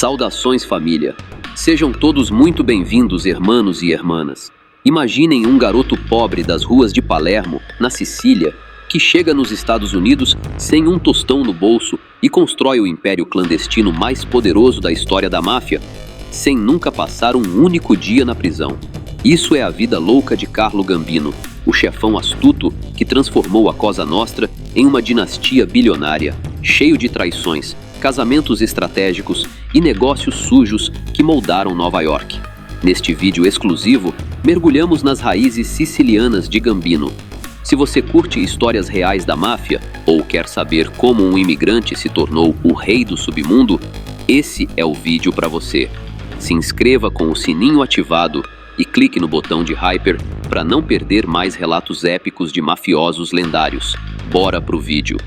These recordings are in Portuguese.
Saudações, família! Sejam todos muito bem-vindos, hermanos e hermanas. Imaginem um garoto pobre das ruas de Palermo, na Sicília, que chega nos Estados Unidos sem um tostão no bolso e constrói o império clandestino mais poderoso da história da máfia, sem nunca passar um único dia na prisão. Isso é a vida louca de Carlo Gambino, o chefão astuto que transformou a Cosa Nostra em uma dinastia bilionária, cheio de traições, casamentos estratégicos e negócios sujos que moldaram Nova York. Neste vídeo exclusivo, mergulhamos nas raízes sicilianas de Gambino. Se você curte histórias reais da máfia ou quer saber como um imigrante se tornou o rei do submundo, esse é o vídeo para você. Se inscreva com o sininho ativado e clique no botão de hyper para não perder mais relatos épicos de mafiosos lendários. Bora pro vídeo!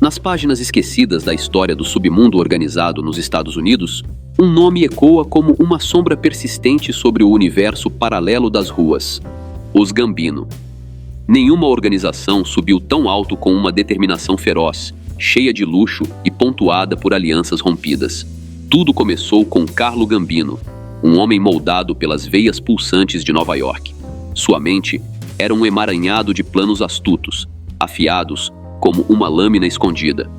Nas páginas esquecidas da história do submundo organizado nos Estados Unidos, um nome ecoa como uma sombra persistente sobre o universo paralelo das ruas: os Gambino. Nenhuma organização subiu tão alto com uma determinação feroz, cheia de luxo e pontuada por alianças rompidas. Tudo começou com Carlo Gambino, um homem moldado pelas veias pulsantes de Nova York. Sua mente era um emaranhado de planos astutos, afiados como uma lâmina escondida.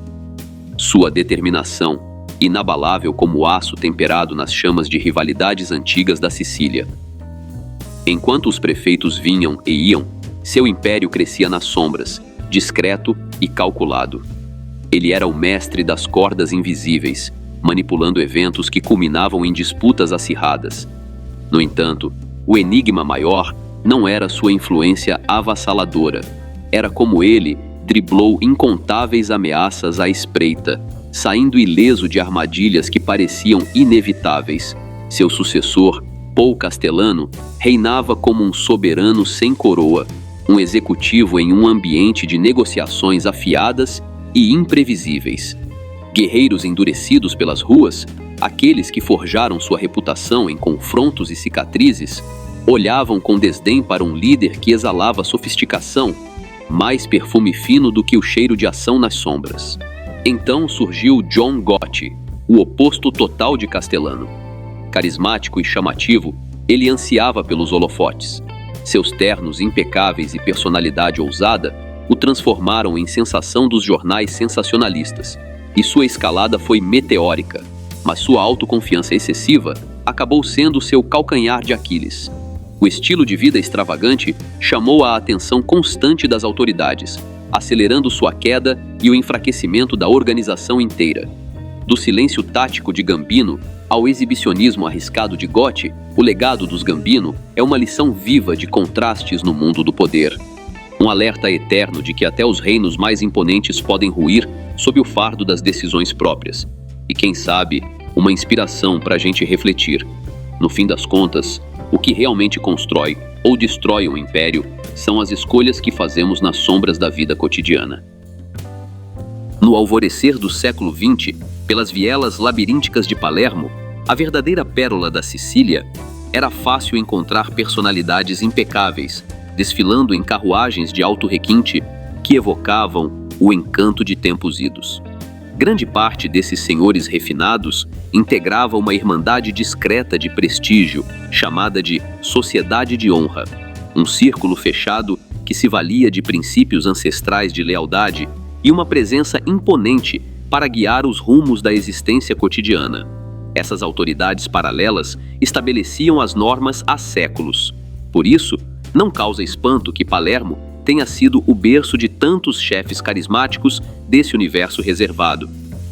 Sua determinação, inabalável como aço temperado nas chamas de rivalidades antigas da Sicília. Enquanto os prefeitos vinham e iam, seu império crescia nas sombras, discreto e calculado. Ele era o mestre das cordas invisíveis, manipulando eventos que culminavam em disputas acirradas. No entanto, o enigma maior não era sua influência avassaladora. Era como ele driblou incontáveis ameaças à espreita, saindo ileso de armadilhas que pareciam inevitáveis. Seu sucessor, Paul Castellano, reinava como um soberano sem coroa, um executivo em um ambiente de negociações afiadas e imprevisíveis. Guerreiros endurecidos pelas ruas, aqueles que forjaram sua reputação em confrontos e cicatrizes, olhavam com desdém para um líder que exalava sofisticação, mais perfume fino do que o cheiro de ação nas sombras. Então surgiu John Gotti, o oposto total de Castellano. Carismático e chamativo, ele ansiava pelos holofotes. Seus ternos impecáveis e personalidade ousada o transformaram em sensação dos jornais sensacionalistas, e sua escalada foi meteórica, mas sua autoconfiança excessiva acabou sendo seu calcanhar de Aquiles. O estilo de vida extravagante chamou a atenção constante das autoridades, acelerando sua queda e o enfraquecimento da organização inteira. Do silêncio tático de Gambino ao exibicionismo arriscado de Gotti, o legado dos Gambino é uma lição viva de contrastes no mundo do poder. Um alerta eterno de que até os reinos mais imponentes podem ruir sob o fardo das decisões próprias. E quem sabe, uma inspiração para a gente refletir. No fim das contas, o que realmente constrói ou destrói um império são as escolhas que fazemos nas sombras da vida cotidiana. No alvorecer do século XX, pelas vielas labirínticas de Palermo, a verdadeira pérola da Sicília, era fácil encontrar personalidades impecáveis, desfilando em carruagens de alto requinte que evocavam o encanto de tempos idos. Grande parte desses senhores refinados integrava uma irmandade discreta de prestígio, chamada de Sociedade de Honra, um círculo fechado que se valia de princípios ancestrais de lealdade e uma presença imponente para guiar os rumos da existência cotidiana. Essas autoridades paralelas estabeleciam as normas há séculos. Por isso, Não causa espanto que Palermo tenha sido o berço de tantos chefes carismáticos desse universo reservado.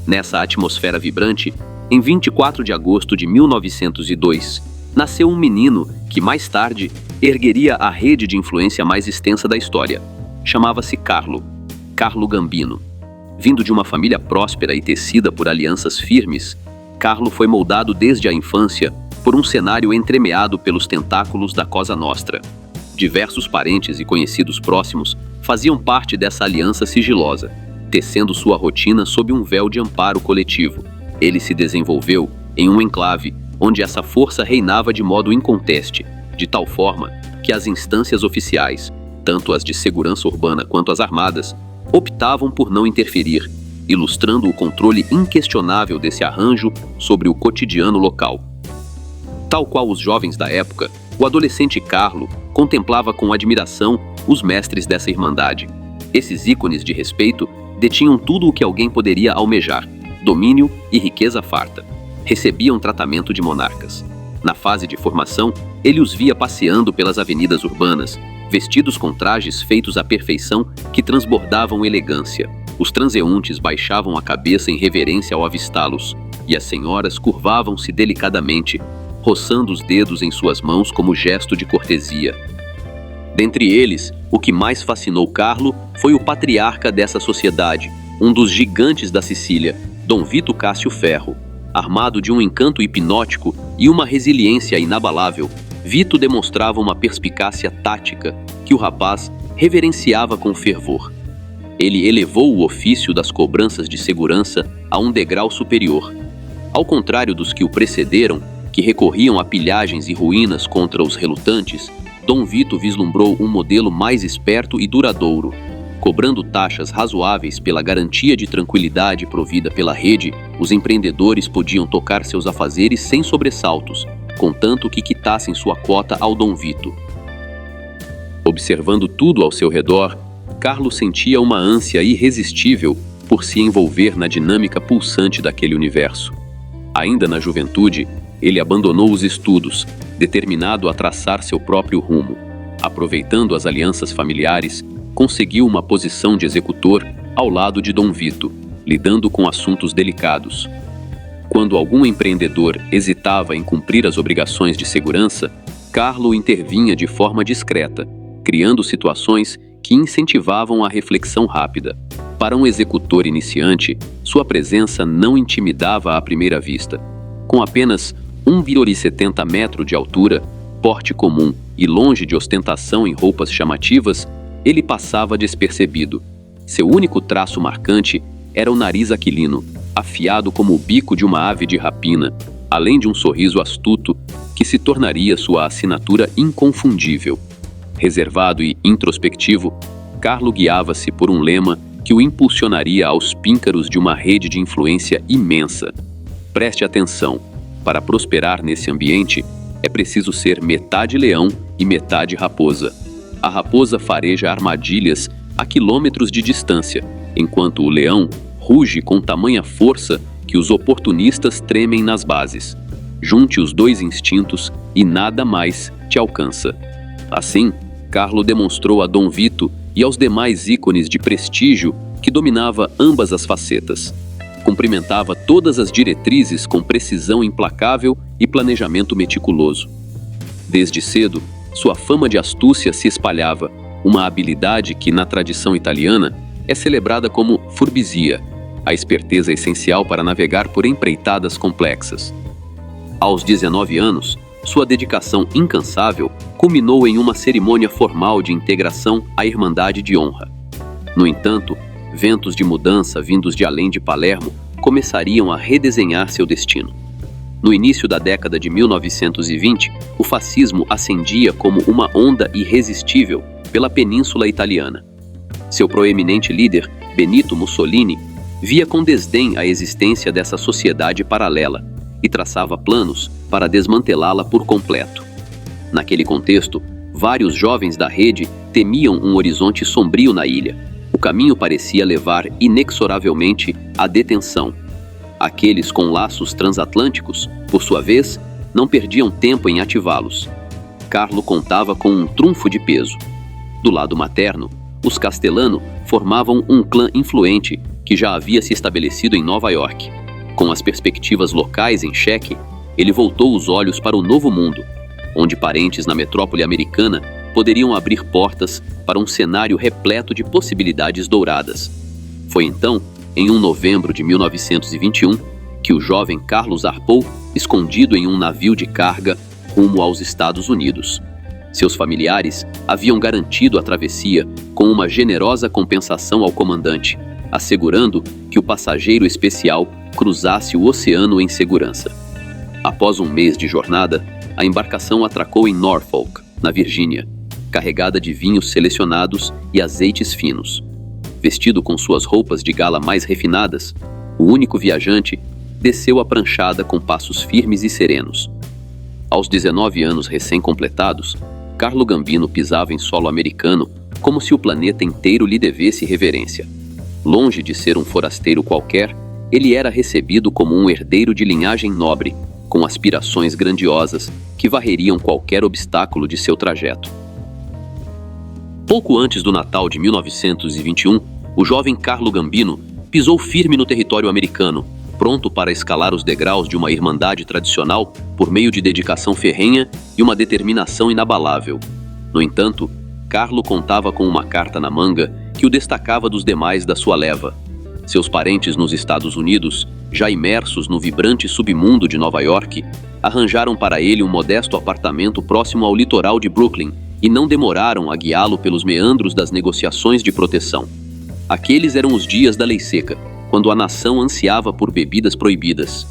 Nessa atmosfera vibrante, em 24 de agosto de 1902, nasceu um menino que mais tarde ergueria a rede de influência mais extensa da história. Chamava-se Carlo Gambino. Vindo de uma família próspera e tecida por alianças firmes, Carlo foi moldado desde a infância por um cenário entremeado pelos tentáculos da Cosa Nostra. Diversos parentes e conhecidos próximos faziam parte dessa aliança sigilosa, tecendo sua rotina sob um véu de amparo coletivo. Ele se desenvolveu em um enclave onde essa força reinava de modo inconteste, de tal forma que as instâncias oficiais, tanto as de segurança urbana quanto as armadas, optavam por não interferir, ilustrando o controle inquestionável desse arranjo sobre o cotidiano local. Tal qual os jovens da época, o adolescente Carlo contemplava com admiração os mestres dessa irmandade. Esses ícones de respeito detinham tudo o que alguém poderia almejar: domínio e riqueza farta. Recebiam tratamento de monarcas. Na fase de formação, ele os via passeando pelas avenidas urbanas, vestidos com trajes feitos à perfeição que transbordavam elegância. Os transeuntes baixavam a cabeça em reverência ao avistá-los, e as senhoras curvavam-se delicadamente, roçando os dedos em suas mãos como gesto de cortesia. Dentre eles, o que mais fascinou Carlo foi o patriarca dessa sociedade, um dos gigantes da Sicília, Dom Vito Cássio Ferro. Armado de um encanto hipnótico e uma resiliência inabalável, Vito demonstrava uma perspicácia tática que o rapaz reverenciava com fervor. Ele elevou o ofício das cobranças de segurança a um degrau superior. Ao contrário dos que o precederam, que recorriam a pilhagens e ruínas contra os relutantes, Dom Vito vislumbrou um modelo mais esperto e duradouro. Cobrando taxas razoáveis pela garantia de tranquilidade provida pela rede, os empreendedores podiam tocar seus afazeres sem sobressaltos, contanto que quitassem sua quota ao Dom Vito. Observando tudo ao seu redor, Carlo sentia uma ânsia irresistível por se envolver na dinâmica pulsante daquele universo. Ainda na juventude, ele abandonou os estudos, determinado a traçar seu próprio rumo. Aproveitando as alianças familiares, conseguiu uma posição de executor ao lado de Dom Vito, lidando com assuntos delicados. Quando algum empreendedor hesitava em cumprir as obrigações de segurança, Carlo intervinha de forma discreta, criando situações que incentivavam a reflexão rápida. Para um executor iniciante, sua presença não intimidava à primeira vista. Com apenas 1,70 m de altura, porte comum e longe de ostentação em roupas chamativas, ele passava despercebido. Seu único traço marcante era o nariz aquilino, afiado como o bico de uma ave de rapina, além de um sorriso astuto que se tornaria sua assinatura inconfundível. Reservado e introspectivo, Carlo guiava-se por um lema que o impulsionaria aos píncaros de uma rede de influência imensa. Preste atenção, para prosperar nesse ambiente, é preciso ser metade leão e metade raposa. A raposa fareja armadilhas a quilômetros de distância, enquanto o leão ruge com tamanha força que os oportunistas tremem nas bases. Junte os dois instintos e nada mais te alcança. Assim, Carlo demonstrou a Dom Vito e aos demais ícones de prestígio que dominava ambas as facetas. Cumprimentava todas as diretrizes com precisão implacável e planejamento meticuloso. Desde cedo, sua fama de astúcia se espalhava, uma habilidade que, na tradição italiana, é celebrada como furbizia, a esperteza essencial para navegar por empreitadas complexas. Aos 19 anos, sua dedicação incansável culminou em uma cerimônia formal de integração à Irmandade de Honra. No entanto, ventos de mudança vindos de além de Palermo começariam a redesenhar seu destino. No início da década de 1920, o fascismo ascendia como uma onda irresistível pela península italiana. Seu proeminente líder, Benito Mussolini, via com desdém a existência dessa sociedade paralela e traçava planos para desmantelá-la por completo. Naquele contexto, vários jovens da rede temiam um horizonte sombrio na ilha. O caminho parecia levar inexoravelmente à detenção. Aqueles com laços transatlânticos, por sua vez, não perdiam tempo em ativá-los. Carlo contava com um trunfo de peso. Do lado materno, os Castellano formavam um clã influente que já havia se estabelecido em Nova York. Com as perspectivas locais em xeque, ele voltou os olhos para o novo mundo, onde parentes na metrópole americana poderiam abrir portas para um cenário repleto de possibilidades douradas. Foi então, em 1 de novembro de 1921, que o jovem Carlos zarpou, escondido em um navio de carga, rumo aos Estados Unidos. Seus familiares haviam garantido a travessia com uma generosa compensação ao comandante, assegurando que o passageiro especial cruzasse o oceano em segurança. Após um mês de jornada, a embarcação atracou em Norfolk, na Virgínia, carregada de vinhos selecionados e azeites finos. Vestido com suas roupas de gala mais refinadas, o único viajante desceu a pranchada com passos firmes e serenos. Aos 19 anos recém-completados, Carlo Gambino pisava em solo americano como se o planeta inteiro lhe devesse reverência. Longe de ser um forasteiro qualquer, ele era recebido como um herdeiro de linhagem nobre, com aspirações grandiosas que varreriam qualquer obstáculo de seu trajeto. Pouco antes do Natal de 1921, o jovem Carlo Gambino pisou firme no território americano, pronto para escalar os degraus de uma irmandade tradicional por meio de dedicação ferrenha e uma determinação inabalável. No entanto, Carlo contava com uma carta na manga que o destacava dos demais da sua leva. Seus parentes nos Estados Unidos, já imersos no vibrante submundo de Nova York, arranjaram para ele um modesto apartamento próximo ao litoral de Brooklyn e não demoraram a guiá-lo pelos meandros das negociações de proteção. Aqueles eram os dias da lei seca, quando a nação ansiava por bebidas proibidas.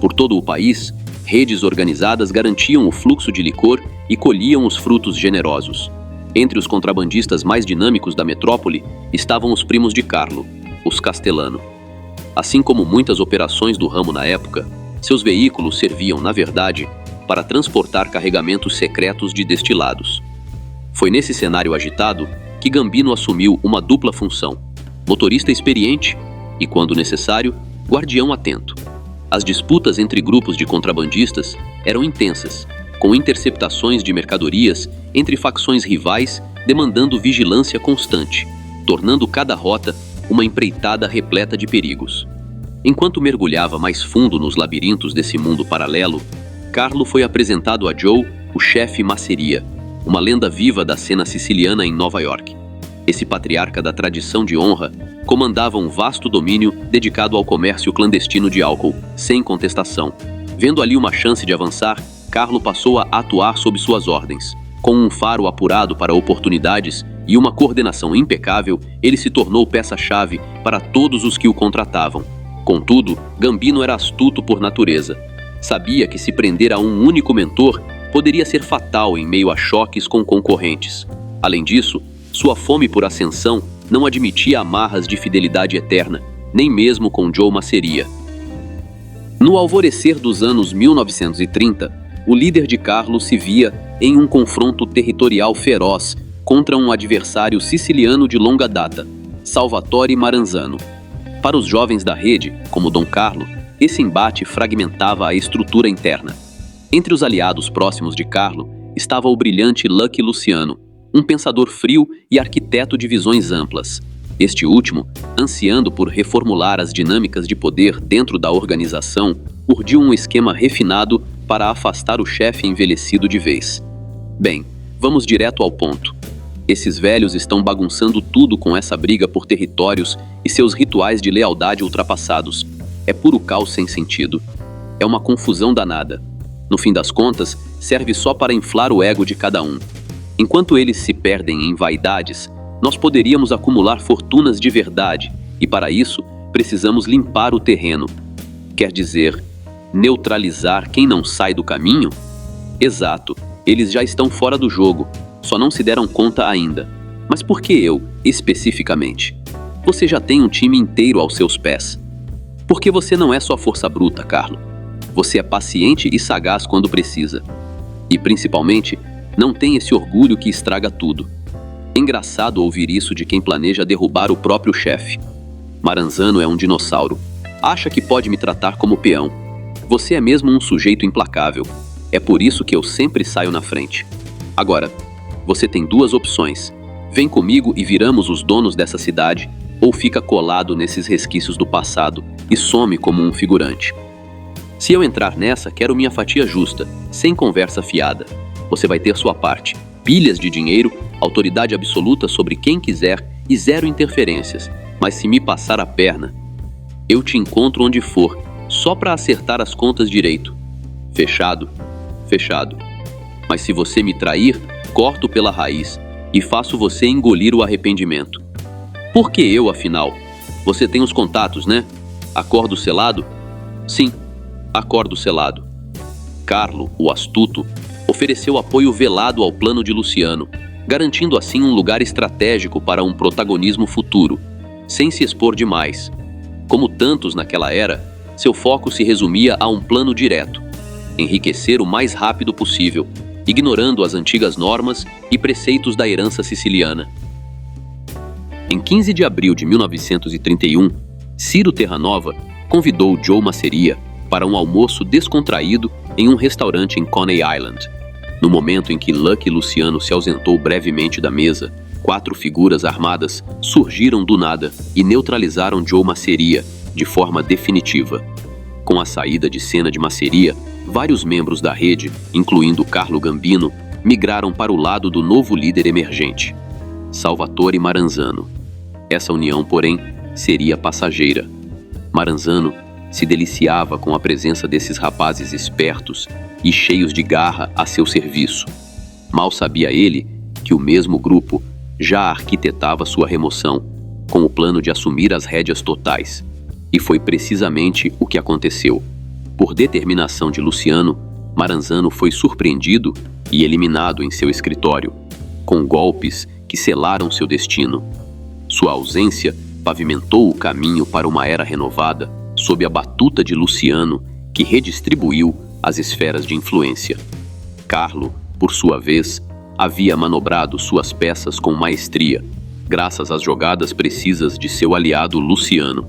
Por todo o país, redes organizadas garantiam o fluxo de licor e colhiam os frutos generosos. Entre os contrabandistas mais dinâmicos da metrópole estavam os primos de Carlo, os Castellano. Assim como muitas operações do ramo na época, seus veículos serviam, na verdade, para transportar carregamentos secretos de destilados. Foi nesse cenário agitado que Gambino assumiu uma dupla função: motorista experiente e, quando necessário, guardião atento. As disputas entre grupos de contrabandistas eram intensas, com interceptações de mercadorias entre facções rivais demandando vigilância constante, tornando cada rota uma empreitada repleta de perigos. Enquanto mergulhava mais fundo nos labirintos desse mundo paralelo, Carlo foi apresentado a Joe, o chefe Masseria, uma lenda viva da cena siciliana em Nova York. Esse patriarca da tradição de honra comandava um vasto domínio dedicado ao comércio clandestino de álcool, sem contestação. Vendo ali uma chance de avançar, Carlo passou a atuar sob suas ordens. Com um faro apurado para oportunidades e uma coordenação impecável, ele se tornou peça-chave para todos os que o contratavam. Contudo, Gambino era astuto por natureza. Sabia que se prender a um único mentor poderia ser fatal em meio a choques com concorrentes. Além disso, sua fome por ascensão não admitia amarras de fidelidade eterna, nem mesmo com Joe Masseria. No alvorecer dos anos 1930, o líder de Carlo se via em um confronto territorial feroz contra um adversário siciliano de longa data, Salvatore Maranzano. Para os jovens da rede, como Dom Carlo, esse embate fragmentava a estrutura interna. Entre os aliados próximos de Carlo estava o brilhante Lucky Luciano, um pensador frio e arquiteto de visões amplas. Este último, ansiando por reformular as dinâmicas de poder dentro da organização, urdiu um esquema refinado para afastar o chefe envelhecido de vez. Bem, vamos direto ao ponto. Esses velhos estão bagunçando tudo com essa briga por territórios e seus rituais de lealdade ultrapassados. É puro caos sem sentido. É uma confusão danada. No fim das contas, serve só para inflar o ego de cada um. Enquanto eles se perdem em vaidades, nós poderíamos acumular fortunas de verdade, e para isso, precisamos limpar o terreno. Quer dizer, neutralizar quem não sai do caminho? Exato, eles já estão fora do jogo, só não se deram conta ainda. Mas por que eu, especificamente? Você já tem um time inteiro aos seus pés. Porque você não é só força bruta, Carlo. Você é paciente e sagaz quando precisa. E, principalmente, não tem esse orgulho que estraga tudo. Engraçado ouvir isso de quem planeja derrubar o próprio chefe. Maranzano é um dinossauro. Acha que pode me tratar como peão. Você é mesmo um sujeito implacável. É por isso que eu sempre saio na frente. Agora, você tem duas opções. Vem comigo e viramos os donos dessa cidade, ou fica colado nesses resquícios do passado e some como um figurante. Se eu entrar nessa, quero minha fatia justa, sem conversa fiada. Você vai ter sua parte, pilhas de dinheiro, autoridade absoluta sobre quem quiser e zero interferências. Mas se me passar a perna, eu te encontro onde for, só para acertar as contas direito. Fechado? Fechado. Mas se você me trair, corto pela raiz e faço você engolir o arrependimento. Por que eu, afinal? Você tem os contatos, né? Acordo selado? Sim, acordo selado. Carlo, o astuto, ofereceu apoio velado ao plano de Luciano, garantindo assim um lugar estratégico para um protagonismo futuro, sem se expor demais. Como tantos naquela era, seu foco se resumia a um plano direto: enriquecer o mais rápido possível, ignorando as antigas normas e preceitos da herança siciliana. Em 15 de abril de 1931, Ciro Terranova convidou Joe Masseria para um almoço descontraído em um restaurante em Coney Island. No momento em que Lucky Luciano se ausentou brevemente da mesa, 4 figuras armadas surgiram do nada e neutralizaram Joe Masseria de forma definitiva. Com a saída de cena de Masseria, vários membros da rede, incluindo Carlo Gambino, migraram para o lado do novo líder emergente, Salvatore Maranzano. Essa união, porém, seria passageira. Maranzano se deliciava com a presença desses rapazes espertos e cheios de garra a seu serviço. Mal sabia ele que o mesmo grupo já arquitetava sua remoção, com o plano de assumir as rédeas totais. E foi precisamente o que aconteceu. Por determinação de Luciano, Maranzano foi surpreendido e eliminado em seu escritório, com golpes que selaram seu destino. Sua ausência pavimentou o caminho para uma era renovada, sob a batuta de Luciano, que redistribuiu as esferas de influência. Carlo, por sua vez, havia manobrado suas peças com maestria, graças às jogadas precisas de seu aliado Luciano.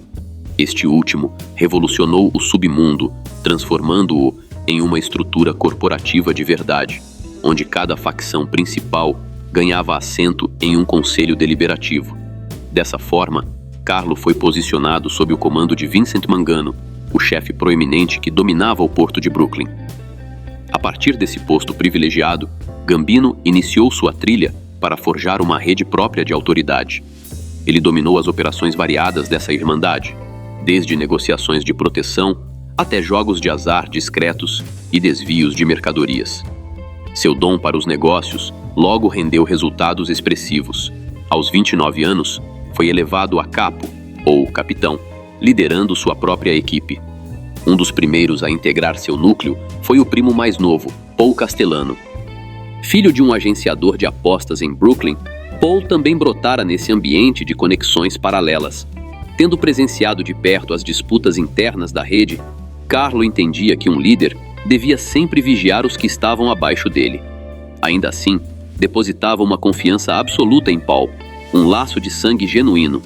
Este último revolucionou o submundo, transformando-o em uma estrutura corporativa de verdade, onde cada facção principal ganhava assento em um conselho deliberativo. Dessa forma, Carlo foi posicionado sob o comando de Vincent Mangano, o chefe proeminente que dominava o porto de Brooklyn. A partir desse posto privilegiado, Gambino iniciou sua trilha para forjar uma rede própria de autoridade. Ele dominou as operações variadas dessa irmandade, desde negociações de proteção até jogos de azar discretos e desvios de mercadorias. Seu dom para os negócios logo rendeu resultados expressivos. Aos 29 anos, foi elevado a capo, ou capitão, liderando sua própria equipe. Um dos primeiros a integrar seu núcleo foi o primo mais novo, Paul Castellano. Filho de um agenciador de apostas em Brooklyn, Paul também brotara nesse ambiente de conexões paralelas. Tendo presenciado de perto as disputas internas da rede, Carlo entendia que um líder devia sempre vigiar os que estavam abaixo dele. Ainda assim, depositava uma confiança absoluta em Paul, um laço de sangue genuíno.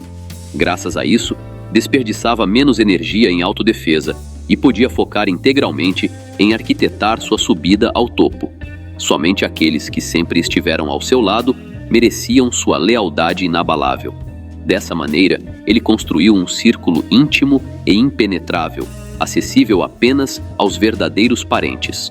Graças a isso, desperdiçava menos energia em autodefesa e podia focar integralmente em arquitetar sua subida ao topo. Somente aqueles que sempre estiveram ao seu lado mereciam sua lealdade inabalável. Dessa maneira, ele construiu um círculo íntimo e impenetrável, acessível apenas aos verdadeiros parentes.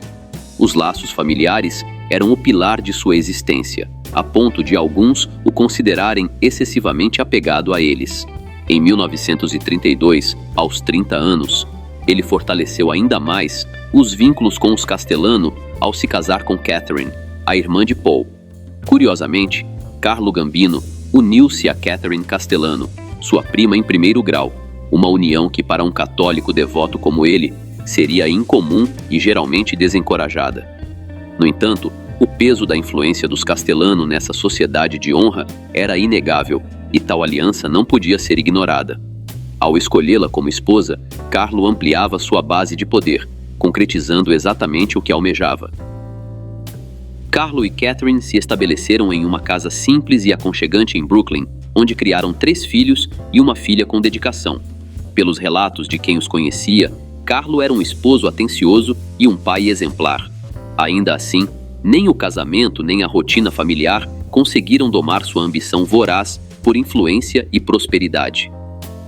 Os laços familiares eram o pilar de sua existência, a ponto de alguns o considerarem excessivamente apegado a eles. Em 1932, aos 30 anos, ele fortaleceu ainda mais os vínculos com os Castellano ao se casar com Catherine, a irmã de Paul. Curiosamente, Carlo Gambino uniu-se a Catherine Castellano, sua prima em primeiro grau, uma união que para um católico devoto como ele seria incomum e geralmente desencorajada. No entanto, o peso da influência dos Castellano nessa sociedade de honra era inegável, e tal aliança não podia ser ignorada. Ao escolhê-la como esposa, Carlo ampliava sua base de poder, concretizando exatamente o que almejava. Carlo e Catherine se estabeleceram em uma casa simples e aconchegante em Brooklyn, onde criaram 3 filhos e uma filha com dedicação. Pelos relatos de quem os conhecia, Carlo era um esposo atencioso e um pai exemplar. Ainda assim, Nem o casamento, nem a rotina familiar conseguiram domar sua ambição voraz por influência e prosperidade.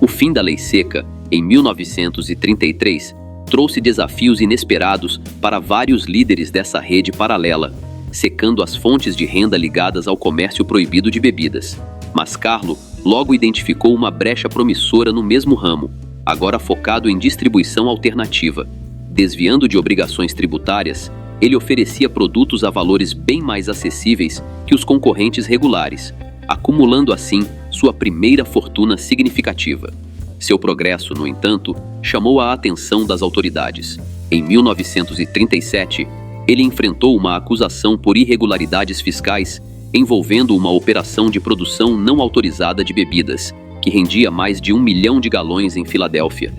O fim da lei seca, em 1933, trouxe desafios inesperados para vários líderes dessa rede paralela, secando as fontes de renda ligadas ao comércio proibido de bebidas. Mas Carlo logo identificou uma brecha promissora no mesmo ramo, agora focado em distribuição alternativa. Desviando de obrigações tributárias, ele oferecia produtos a valores bem mais acessíveis que os concorrentes regulares, acumulando assim sua primeira fortuna significativa. Seu progresso, no entanto, chamou a atenção das autoridades. Em 1937, ele enfrentou uma acusação por irregularidades fiscais envolvendo uma operação de produção não autorizada de bebidas, que rendia mais de 1 milhão de galões em Filadélfia.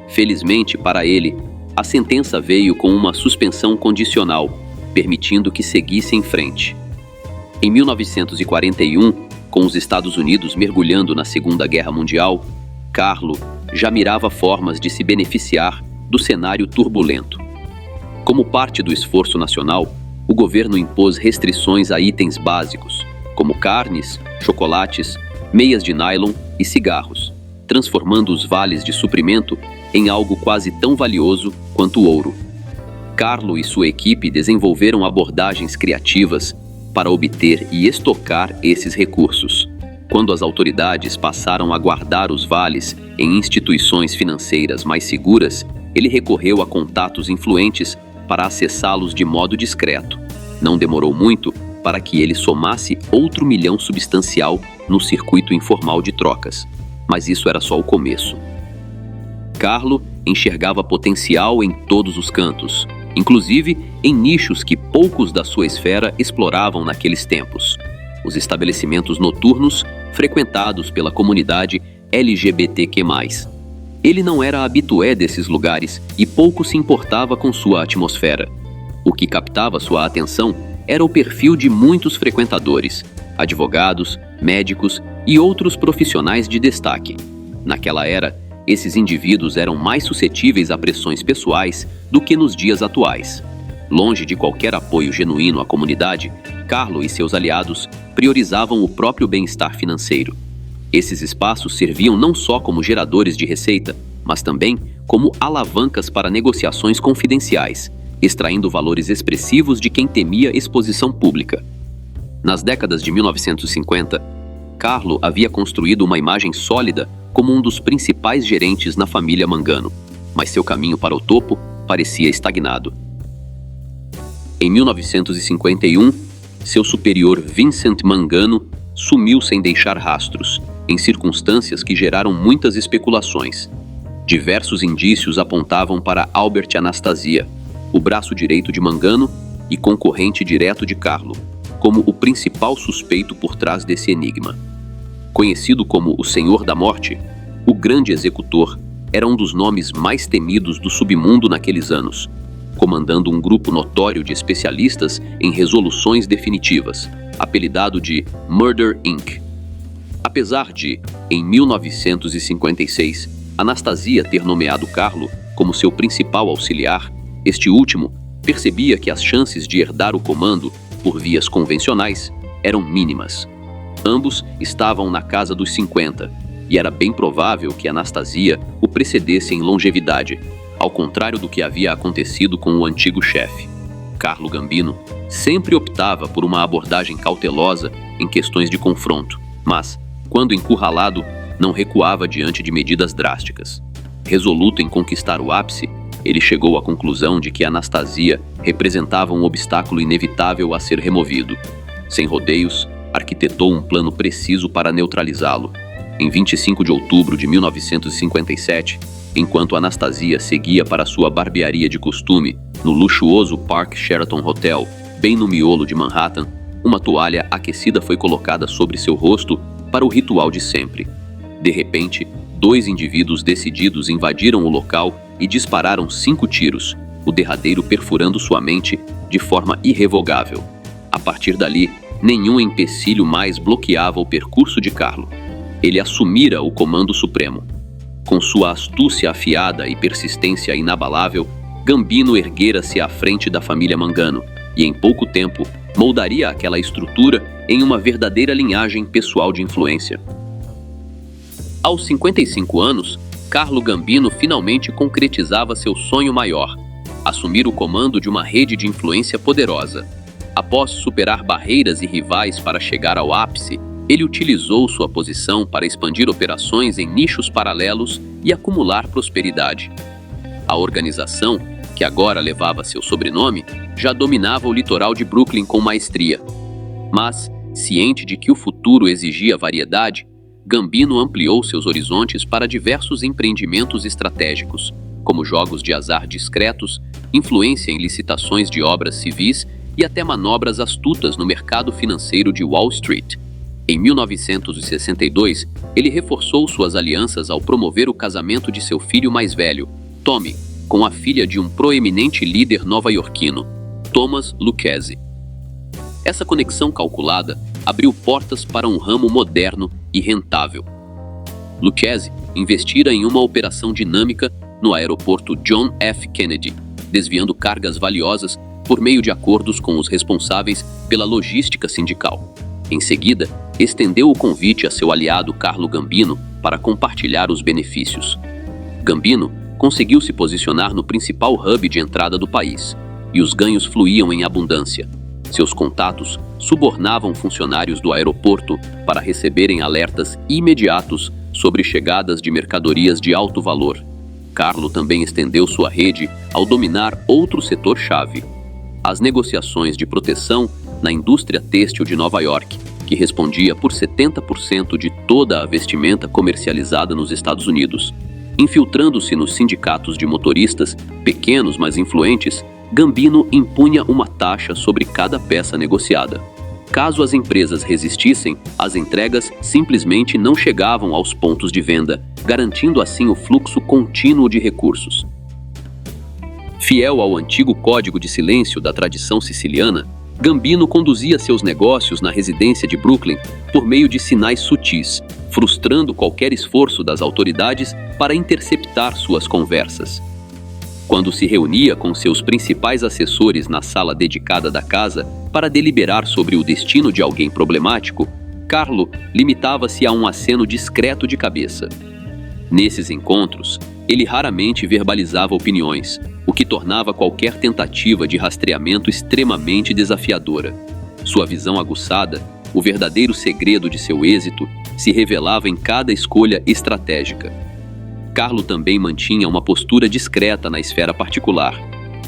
Felizmente para ele, a sentença veio com uma suspensão condicional, permitindo que seguisse em frente. Em 1941, com os Estados Unidos mergulhando na Segunda Guerra Mundial, Carlo já mirava formas de se beneficiar do cenário turbulento. Como parte do esforço nacional, o governo impôs restrições a itens básicos, como carnes, chocolates, meias de nylon e cigarros, transformando os vales de suprimento em algo quase tão valioso quanto o ouro. Carlo e sua equipe desenvolveram abordagens criativas para obter e estocar esses recursos. Quando as autoridades passaram a guardar os vales em instituições financeiras mais seguras, ele recorreu a contatos influentes para acessá-los de modo discreto. Não demorou muito para que ele somasse outro milhão substancial no circuito informal de trocas. Mas isso era só o começo. Carlo enxergava potencial em todos os cantos, inclusive em nichos que poucos da sua esfera exploravam naqueles tempos. Os estabelecimentos noturnos frequentados pela comunidade LGBTQ+. Ele não era habitué desses lugares e pouco se importava com sua atmosfera. O que captava sua atenção era o perfil de muitos frequentadores, advogados, médicos e outros profissionais de destaque. Naquela era, esses indivíduos eram mais suscetíveis a pressões pessoais do que nos dias atuais. Longe de qualquer apoio genuíno à comunidade, Carlo e seus aliados priorizavam o próprio bem-estar financeiro. Esses espaços serviam não só como geradores de receita, mas também como alavancas para negociações confidenciais, extraindo valores expressivos de quem temia exposição pública. Nas décadas de 1950, Carlo havia construído uma imagem sólida como um dos principais gerentes na família Mangano, mas seu caminho para o topo parecia estagnado. Em 1951, seu superior Vincent Mangano sumiu sem deixar rastros, em circunstâncias que geraram muitas especulações. Diversos indícios apontavam para Albert Anastasia, o braço direito de Mangano e concorrente direto de Carlo, como o principal suspeito por trás desse enigma. Conhecido como o Senhor da Morte, o grande executor era um dos nomes mais temidos do submundo naqueles anos, comandando um grupo notório de especialistas em resoluções definitivas, apelidado de Murder Inc. Apesar de, em 1956, Anastasia ter nomeado Carlo como seu principal auxiliar, este último percebia que as chances de herdar o comando por vias convencionais eram mínimas. Ambos estavam na casa dos 50, e era bem provável que Anastasia o precedesse em longevidade, ao contrário do que havia acontecido com o antigo chefe. Carlo Gambino sempre optava por uma abordagem cautelosa em questões de confronto, mas, quando encurralado, não recuava diante de medidas drásticas. Resoluto em conquistar o ápice, ele chegou à conclusão de que Anastasia representava um obstáculo inevitável a ser removido. Sem rodeios, arquitetou um plano preciso para neutralizá-lo. Em 25 de outubro de 1957, enquanto Anastasia seguia para sua barbearia de costume no luxuoso Park Sheraton Hotel, bem no miolo de Manhattan, uma toalha aquecida foi colocada sobre seu rosto para o ritual de sempre. De repente, 2 indivíduos decididos invadiram o local e dispararam 5 tiros, o derradeiro perfurando sua mente de forma irrevogável. A partir dali, nenhum empecilho mais bloqueava o percurso de Carlo. Ele assumira o comando supremo. Com sua astúcia afiada e persistência inabalável, Gambino erguera-se à frente da família Mangano, e em pouco tempo moldaria aquela estrutura em uma verdadeira linhagem pessoal de influência. Aos 55 anos, Carlo Gambino finalmente concretizava seu sonho maior: assumir o comando de uma rede de influência poderosa. Após superar barreiras e rivais para chegar ao ápice, ele utilizou sua posição para expandir operações em nichos paralelos e acumular prosperidade. A organização, que agora levava seu sobrenome, já dominava o litoral de Brooklyn com maestria. Mas, ciente de que o futuro exigia variedade, Gambino ampliou seus horizontes para diversos empreendimentos estratégicos, como jogos de azar discretos, influência em licitações de obras civis e até manobras astutas no mercado financeiro de Wall Street. Em 1962, ele reforçou suas alianças ao promover o casamento de seu filho mais velho, Tommy, com a filha de um proeminente líder nova-iorquino, Thomas Lucchese. Essa conexão calculada abriu portas para um ramo moderno e rentável. Lucchese investira em uma operação dinâmica no aeroporto John F. Kennedy, desviando cargas valiosas por meio de acordos com os responsáveis pela logística sindical. Em seguida, estendeu o convite a seu aliado Carlo Gambino para compartilhar os benefícios. Gambino conseguiu se posicionar no principal hub de entrada do país, e os ganhos fluíam em abundância. Seus contatos subornavam funcionários do aeroporto para receberem alertas imediatos sobre chegadas de mercadorias de alto valor. Carlo também estendeu sua rede ao dominar outro setor-chave: as negociações de proteção na indústria têxtil de Nova York, que respondia por 70% de toda a vestimenta comercializada nos Estados Unidos. Infiltrando-se nos sindicatos de motoristas, pequenos mas influentes, Gambino impunha uma taxa sobre cada peça negociada. Caso as empresas resistissem, as entregas simplesmente não chegavam aos pontos de venda, garantindo assim o fluxo contínuo de recursos. Fiel ao antigo código de silêncio da tradição siciliana, Gambino conduzia seus negócios na residência de Brooklyn por meio de sinais sutis, frustrando qualquer esforço das autoridades para interceptar suas conversas. Quando se reunia com seus principais assessores na sala dedicada da casa para deliberar sobre o destino de alguém problemático, Carlo limitava-se a um aceno discreto de cabeça. Nesses encontros, ele raramente verbalizava opiniões, o que tornava qualquer tentativa de rastreamento extremamente desafiadora. Sua visão aguçada, o verdadeiro segredo de seu êxito, se revelava em cada escolha estratégica. Carlo também mantinha uma postura discreta na esfera particular.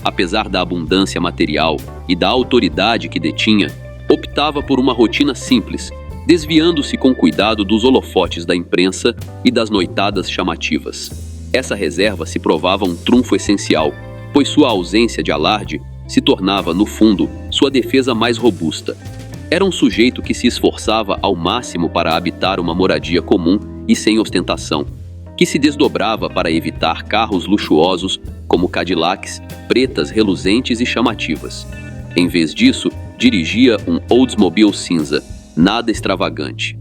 Apesar da abundância material e da autoridade que detinha, optava por uma rotina simples, desviando-se com cuidado dos holofotes da imprensa e das noitadas chamativas. Essa reserva se provava um trunfo essencial, pois sua ausência de alarde se tornava, no fundo, sua defesa mais robusta. Era um sujeito que se esforçava ao máximo para habitar uma moradia comum e sem ostentação, que se desdobrava para evitar carros luxuosos como Cadillacs, pretas reluzentes e chamativas. Em vez disso, dirigia um Oldsmobile cinza, nada extravagante.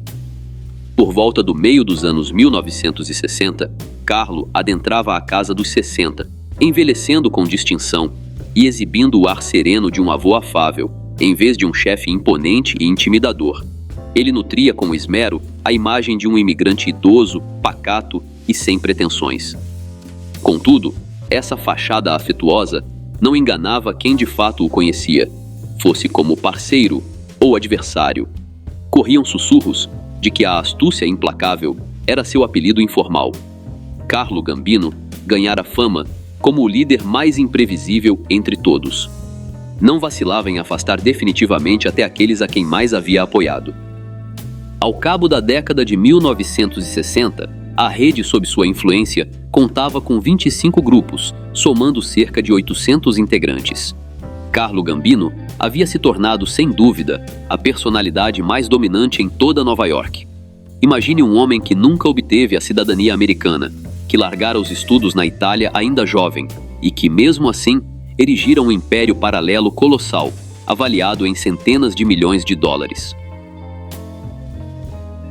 Por volta do meio dos anos 1960, Carlo adentrava a casa dos 60, envelhecendo com distinção e exibindo o ar sereno de um avô afável, em vez de um chefe imponente e intimidador. Ele nutria com esmero a imagem de um imigrante idoso, pacato e sem pretensões. Contudo, essa fachada afetuosa não enganava quem de fato o conhecia, fosse como parceiro ou adversário. Corriam sussurros de que a astúcia implacável era seu apelido informal. Carlo Gambino ganhara fama como o líder mais imprevisível entre todos. Não vacilava em afastar definitivamente até aqueles a quem mais havia apoiado. Ao cabo da década de 1960, a rede sob sua influência contava com 25 grupos, somando cerca de 800 integrantes. Carlo Gambino havia se tornado, sem dúvida, a personalidade mais dominante em toda Nova York. Imagine um homem que nunca obteve a cidadania americana, que largara os estudos na Itália ainda jovem e que, mesmo assim, erigira um império paralelo colossal, avaliado em centenas de milhões de dólares.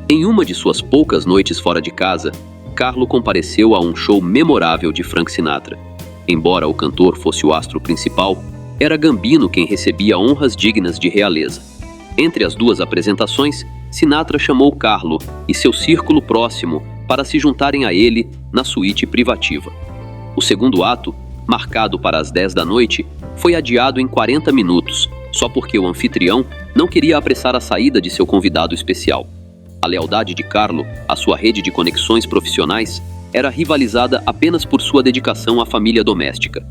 Em uma de suas poucas noites fora de casa, Carlo compareceu a um show memorável de Frank Sinatra. Embora o cantor fosse o astro principal, era Gambino quem recebia honras dignas de realeza. Entre as duas apresentações, Sinatra chamou Carlo e seu círculo próximo para se juntarem a ele na suíte privativa. O segundo ato, marcado para as 10 da noite, foi adiado em 40 minutos, só porque o anfitrião não queria apressar a saída de seu convidado especial. A lealdade de Carlo à sua rede de conexões profissionais era rivalizada apenas por sua dedicação à família doméstica.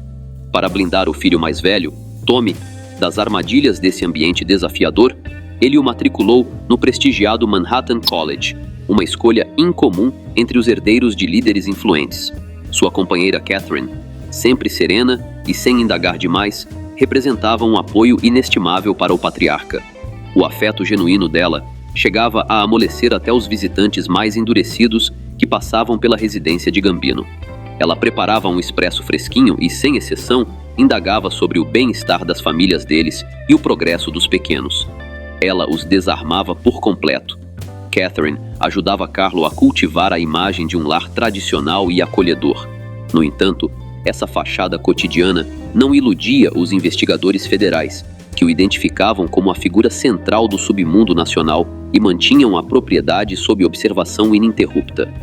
Para blindar o filho mais velho, Tommy, das armadilhas desse ambiente desafiador, ele o matriculou no prestigiado Manhattan College, uma escolha incomum entre os herdeiros de líderes influentes. Sua companheira Catherine, sempre serena e sem indagar demais, representava um apoio inestimável para o patriarca. O afeto genuíno dela chegava a amolecer até os visitantes mais endurecidos que passavam pela residência de Gambino. Ela preparava um expresso fresquinho e, sem exceção, indagava sobre o bem-estar das famílias deles e o progresso dos pequenos. Ela os desarmava por completo. Catherine ajudava Carlo a cultivar a imagem de um lar tradicional e acolhedor. No entanto, essa fachada cotidiana não iludia os investigadores federais, que o identificavam como a figura central do submundo nacional e mantinham a propriedade sob observação ininterrupta.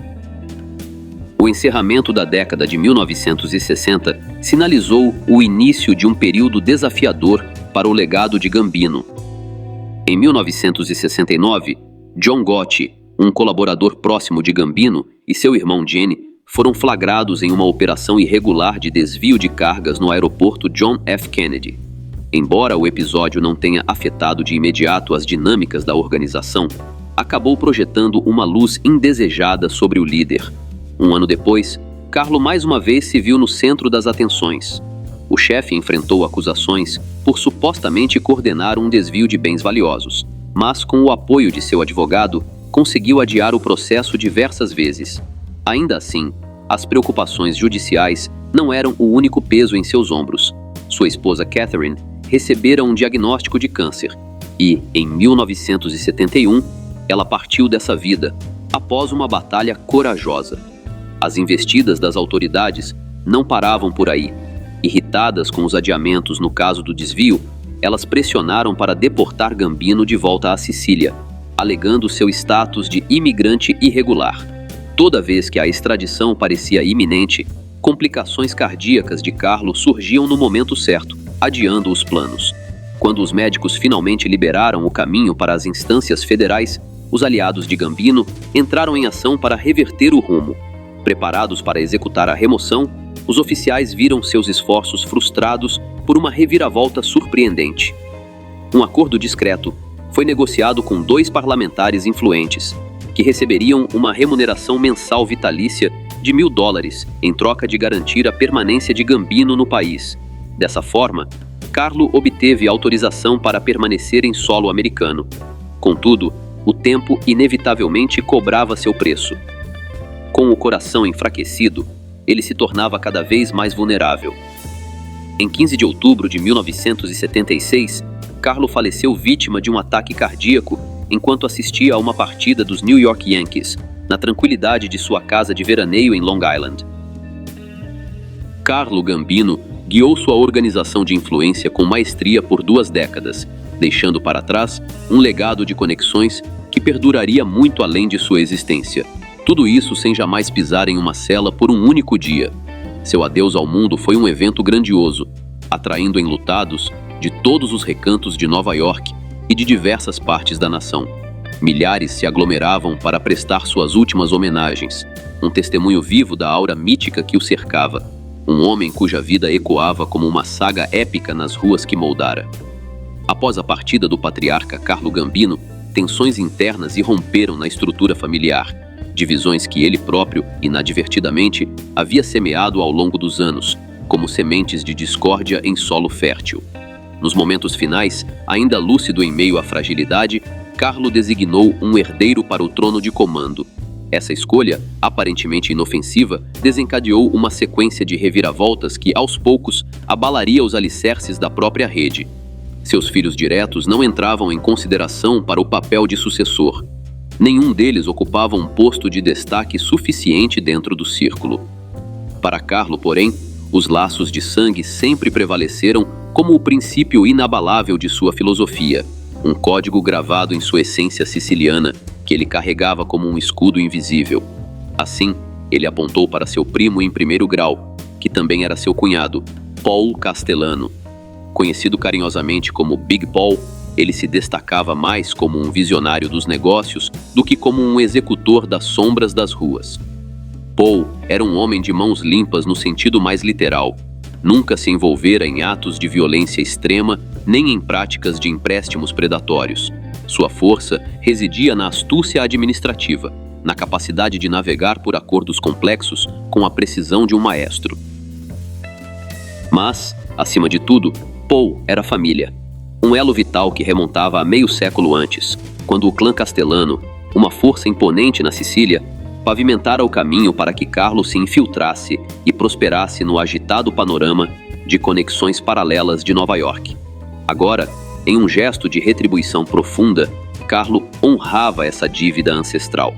O encerramento da década de 1960 sinalizou o início de um período desafiador para o legado de Gambino. Em 1969, John Gotti, um colaborador próximo de Gambino, e seu irmão Jenny foram flagrados em uma operação irregular de desvio de cargas no aeroporto John F. Kennedy. Embora o episódio não tenha afetado de imediato as dinâmicas da organização, acabou projetando uma luz indesejada sobre o líder. Um ano depois, Carlo mais uma vez se viu no centro das atenções. O chefe enfrentou acusações por supostamente coordenar um desvio de bens valiosos, mas com o apoio de seu advogado, conseguiu adiar o processo diversas vezes. Ainda assim, as preocupações judiciais não eram o único peso em seus ombros. Sua esposa Catherine recebera um diagnóstico de câncer e, em 1971, ela partiu dessa vida após uma batalha corajosa. As investidas das autoridades não paravam por aí. Irritadas com os adiamentos no caso do desvio, elas pressionaram para deportar Gambino de volta à Sicília, alegando seu status de imigrante irregular. Toda vez que a extradição parecia iminente, complicações cardíacas de Carlo surgiam no momento certo, adiando os planos. Quando os médicos finalmente liberaram o caminho para as instâncias federais, os aliados de Gambino entraram em ação para reverter o rumo. Preparados para executar a remoção, os oficiais viram seus esforços frustrados por uma reviravolta surpreendente. Um acordo discreto foi negociado com 2 parlamentares influentes, que receberiam uma remuneração mensal vitalícia de $1.000 em troca de garantir a permanência de Gambino no país. Dessa forma, Carlo obteve autorização para permanecer em solo americano. Contudo, o tempo inevitavelmente cobrava seu preço. Com o coração enfraquecido, ele se tornava cada vez mais vulnerável. Em 15 de outubro de 1976, Carlo faleceu vítima de um ataque cardíaco enquanto assistia a uma partida dos New York Yankees, na tranquilidade de sua casa de veraneio em Long Island. Carlo Gambino guiou sua organização de influência com maestria por 2 décadas, deixando para trás um legado de conexões que perduraria muito além de sua existência. Tudo isso sem jamais pisar em uma cela por um único dia. Seu adeus ao mundo foi um evento grandioso, atraindo enlutados de todos os recantos de Nova York e de diversas partes da nação. Milhares se aglomeravam para prestar suas últimas homenagens, um testemunho vivo da aura mítica que o cercava, um homem cuja vida ecoava como uma saga épica nas ruas que moldara. Após a partida do patriarca Carlo Gambino, tensões internas irromperam na estrutura familiar, divisões que ele próprio, inadvertidamente, havia semeado ao longo dos anos, como sementes de discórdia em solo fértil. Nos momentos finais, ainda lúcido em meio à fragilidade, Carlo designou um herdeiro para o trono de comando. Essa escolha, aparentemente inofensiva, desencadeou uma sequência de reviravoltas que, aos poucos, abalaria os alicerces da própria rede. Seus filhos diretos não entravam em consideração para o papel de sucessor. Nenhum deles ocupava um posto de destaque suficiente dentro do círculo. Para Carlo, porém, Os laços de sangue sempre prevaleceram como o princípio inabalável de sua filosofia, um código gravado em sua essência siciliana que ele carregava como um escudo invisível. Assim, ele apontou para seu primo em primeiro grau, que também era seu cunhado, Paul Castellano. Conhecido carinhosamente como Big Paul, ele se destacava mais como um visionário dos negócios do que como um executor das sombras das ruas. Paul era um homem de mãos limpas no sentido mais literal. Nunca se envolvera em atos de violência extrema nem em práticas de empréstimos predatórios. Sua força residia na astúcia administrativa, na capacidade de navegar por acordos complexos com a precisão de um maestro. Mas, acima de tudo, Paul era família. Um elo vital que remontava a meio século antes, quando o clã Castellano, uma força imponente na Sicília, pavimentara o caminho para que Carlo se infiltrasse e prosperasse no agitado panorama de conexões paralelas de Nova York. Agora, em um gesto de retribuição profunda, Carlo honrava essa dívida ancestral.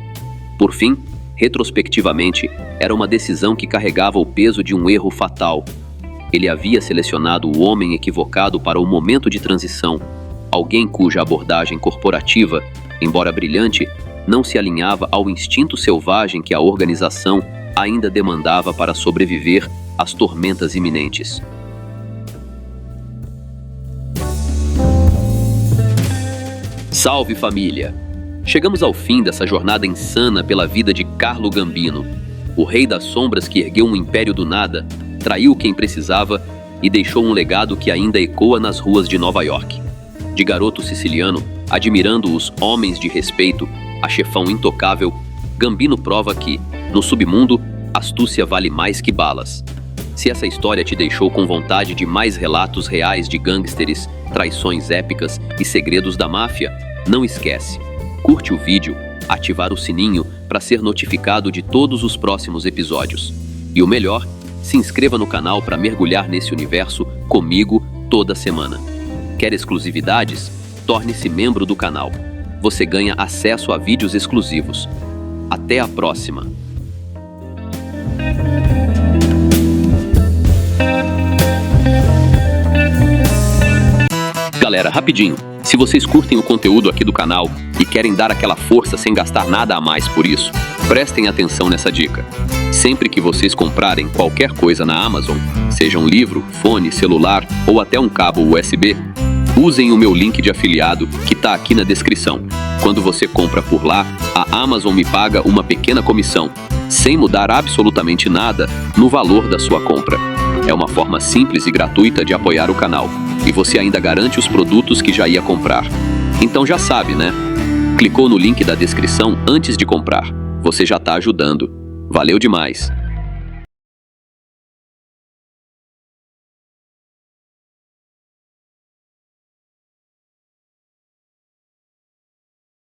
Por fim, retrospectivamente, era uma decisão que carregava o peso de um erro fatal. Ele havia selecionado o homem equivocado para o momento de transição, alguém cuja abordagem corporativa, embora brilhante, não se alinhava ao instinto selvagem que a organização ainda demandava para sobreviver às tormentas iminentes. Salve, família! Chegamos ao fim dessa jornada insana pela vida de Carlo Gambino, o rei das sombras que ergueu um império do nada, traiu quem precisava e deixou um legado que ainda ecoa nas ruas de Nova York. De garoto siciliano, admirando os homens de respeito, a chefão intocável, Gambino prova que, no submundo, astúcia vale mais que balas. Se essa história te deixou com vontade de mais relatos reais de gangsters, traições épicas e segredos da máfia, não esquece. Curte o vídeo, ativar o sininho para ser notificado de todos os próximos episódios. E o melhor, se inscreva no canal para mergulhar nesse universo comigo toda semana. Quer exclusividades? Torne-se membro do canal. Você ganha acesso a vídeos exclusivos. Até a próxima! Galera, rapidinho, se vocês curtem o conteúdo aqui do canal e querem dar aquela força sem gastar nada a mais por isso, prestem atenção nessa dica. Sempre que vocês comprarem qualquer coisa na Amazon, seja um livro, fone, celular ou até um cabo USB, usem o meu link de afiliado que está aqui na descrição. Quando você compra por lá, a Amazon me paga uma pequena comissão, sem mudar absolutamente nada no valor da sua compra. É uma forma simples e gratuita de apoiar o canal, e você ainda garante os produtos que já ia comprar. Então já sabe, né? Clicou no link da descrição antes de comprar. Você já está ajudando. Valeu demais!